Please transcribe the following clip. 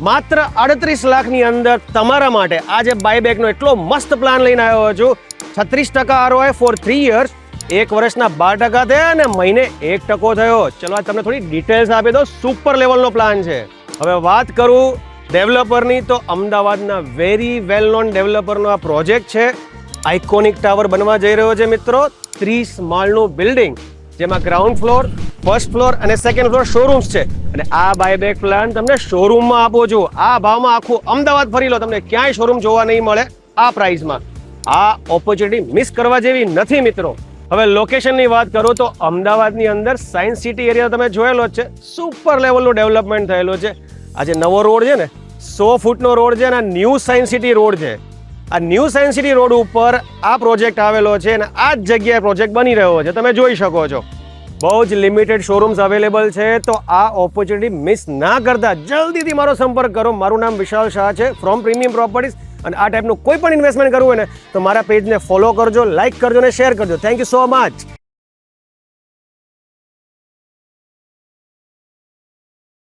માત્ર 38 લાખની અંદર તમારા માટે આજે બાયબેકનો એટલો મસ્ત પ્લાન લઈને આવ્યો છું. 36% ROI ફોર 3 years, 1 વર્ષના 12% થયા અને મહિને 1% થયો. ચલો આ તમને થોડી ડિટેલ્સ આપી દો. સુપર લેવલનો પ્લાન છે. હવે વાત કરું ડેવલપરની તો અમદાવાદના વેરી વેલ નોન ડેવલપરનો આ પ્રોજેક્ટ છે. આઇકોનિક ટાવર બનવા જઈ રહ્યો છે મિત્રો. 30 માળનું બિલ્ડિંગ, જેમાં ગ્રાઉન્ડ ફ્લોર, ફર્સ્ટ ફ્લોર અને સેકન્ડ ફ્લોર શોરૂમ્સ છે. અને આ બાયબેક પ્લાન તમને શોરૂમમાં આપું છું. આ ભાવમાં આખું અમદાવાદ ફરી લો, તમને ક્યાંય શોરૂમ જોવા નહીં મળે આ પ્રાઇસમાં. આ ઓપોર્ચ્યુનિટી મિસ કરવા જેવી નથી મિત્રો. હવે લોકેશનની વાત કરું તો અમદાવાદની અંદર સાયન્સ સિટી એરિયા તમે જોયેલો જ છે. સુપર લેવલનું ડેવલપમેન્ટ થયેલું છે. આ જે નવો રોડ છે ને, 100 ફૂટનો રોડ છે અને ન્યૂ સાયન્સ સિટી રોડ છે. આ ન્યૂ સાયન્સ સિટી રોડ ઉપર આ પ્રોજેક્ટ આવેલો છે અને આ જ જગ્યાએ પ્રોજેક્ટ બની રહ્યો છે. તમે જોઈ શકો છો. બહુ જ લિમિટેડ શોરૂમ્સ અવેલેબલ છે. તો આ ઓપોર્ચ્યુનિટી મિસ ના કરતા જલ્દીથી મારો સંપર્ક કરો. મારું નામ વિશાલ શાહ છે ફ્રોમ પ્રીમિયમ પ્રોપર્ટીઝ. અને આ ટાઈપનું કોઈ પણ ઇન્વેસ્ટમેન્ટ કરવું હોય ને તો મારા પેજને ફોલો કરજો, લાઇક કરજો અને શેર કરજો. Thank you so much.